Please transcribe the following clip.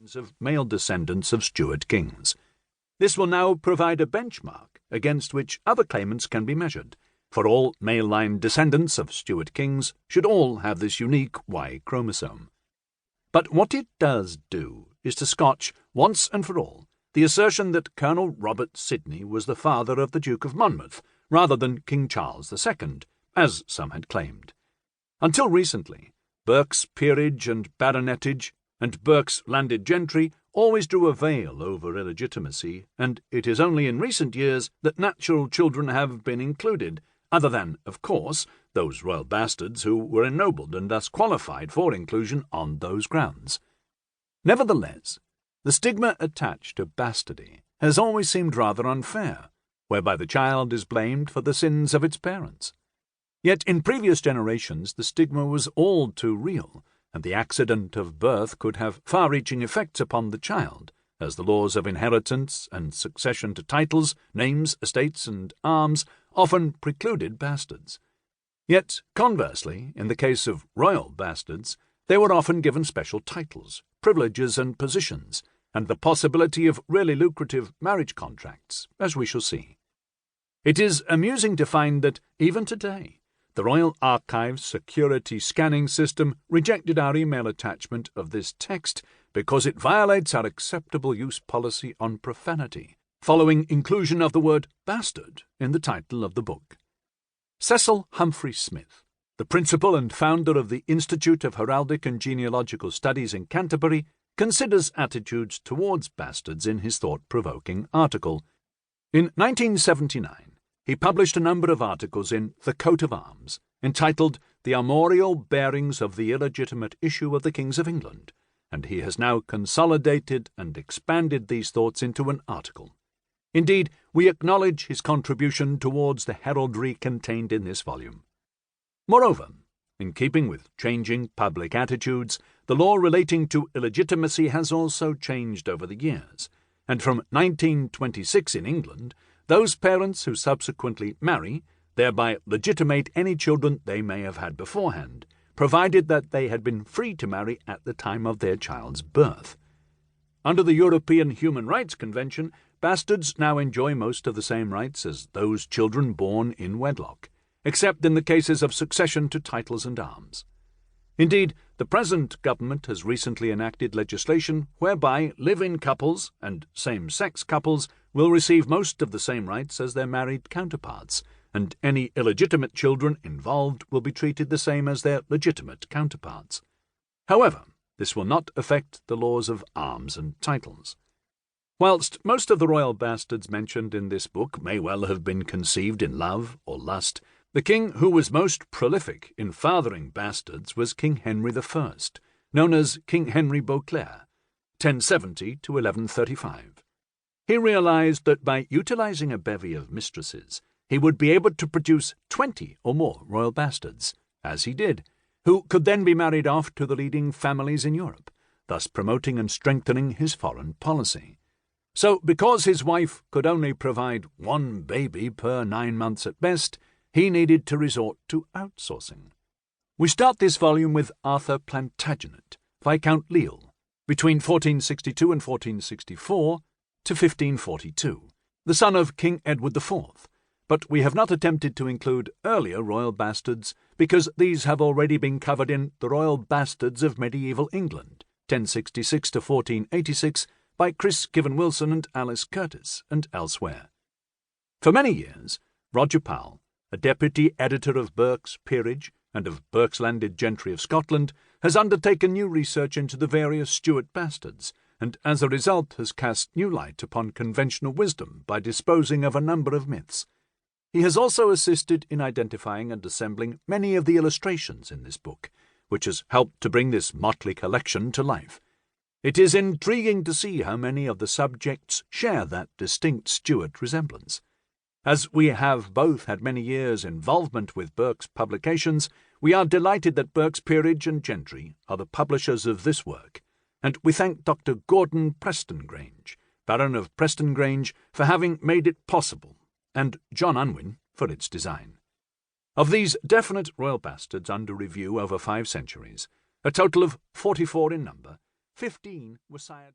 lines of male descendants of Stuart kings. This will now provide a benchmark against which other claimants can be measured, for all male-line descendants of Stuart kings should all have this unique Y chromosome. But what it does do is to scotch, once and for all, the assertion that Colonel Robert Sidney was the father of the Duke of Monmouth, rather than King Charles II, as some had claimed. Until recently, Burke's peerage and baronetage and Burke's landed gentry always drew a veil over illegitimacy, and it is only in recent years that natural children have been included, other than, of course, those royal bastards who were ennobled and thus qualified for inclusion on those grounds. Nevertheless, the stigma attached to bastardy has always seemed rather unfair, whereby the child is blamed for the sins of its parents. Yet in previous generations the stigma was all too real, and the accident of birth could have far-reaching effects upon the child, as the laws of inheritance and succession to titles, names, estates, and arms often precluded bastards. Yet, conversely, in the case of royal bastards, they were often given special titles, privileges, and positions, and the possibility of really lucrative marriage contracts, as we shall see. It is amusing to find that, even today, the Royal Archives Security Scanning System rejected our email attachment of this text because it violates our acceptable use policy on profanity, following inclusion of the word bastard in the title of the book. Cecil Humphrey Smith, the principal and founder of the Institute of Heraldic and Genealogical Studies in Canterbury, considers attitudes towards bastards in his thought-provoking article. In 1979, he published a number of articles in The Coat of Arms, entitled The Armorial Bearings of the Illegitimate Issue of the Kings of England, and he has now consolidated and expanded these thoughts into an article. Indeed, we acknowledge his contribution towards the heraldry contained in this volume. Moreover, in keeping with changing public attitudes, the law relating to illegitimacy has also changed over the years, and from 1926 in England, those parents who subsequently marry thereby legitimate any children they may have had beforehand, provided that they had been free to marry at the time of their child's birth. Under the European Human Rights Convention, bastards now enjoy most of the same rights as those children born in wedlock, except in the cases of succession to titles and arms. Indeed, the present government has recently enacted legislation whereby live-in couples and same-sex couples will receive most of the same rights as their married counterparts, and any illegitimate children involved will be treated the same as their legitimate counterparts. However, this will not affect the laws of arms and titles. Whilst most of the royal bastards mentioned in this book may well have been conceived in love or lust, the king who was most prolific in fathering bastards was King Henry I, known as King Henry Beauclerk, 1070 to 1135. He realized that by utilizing a bevy of mistresses, he would be able to produce 20 or more royal bastards, as he did, who could then be married off to the leading families in Europe, thus promoting and strengthening his foreign policy. So, because his wife could only provide one baby per 9 months at best, he needed to resort to outsourcing. We start this volume with Arthur Plantagenet, Viscount Lisle, between 1462 and 1464 to 1542, the son of King Edward IV, but we have not attempted to include earlier royal bastards because these have already been covered in The Royal Bastards of Medieval England, 1066 to 1486, by Chris Given-Wilson and Alice Curtis, and elsewhere. For many years, Roger Powell, a deputy editor of Burke's Peerage and of Burke's Landed Gentry of Scotland, has undertaken new research into the various Stuart bastards, and as a result has cast new light upon conventional wisdom by disposing of a number of myths. He has also assisted in identifying and assembling many of the illustrations in this book, which has helped to bring this motley collection to life. It is intriguing to see how many of the subjects share that distinct Stuart resemblance. As we have both had many years' involvement with Burke's publications, we are delighted that Burke's Peerage and Gentry are the publishers of this work, and we thank Dr. Gordon Prestongrange, Baron of Prestongrange, for having made it possible, and John Unwin for its design. Of these definite royal bastards under review over 5 centuries, a total of 44 in number, 15 were sired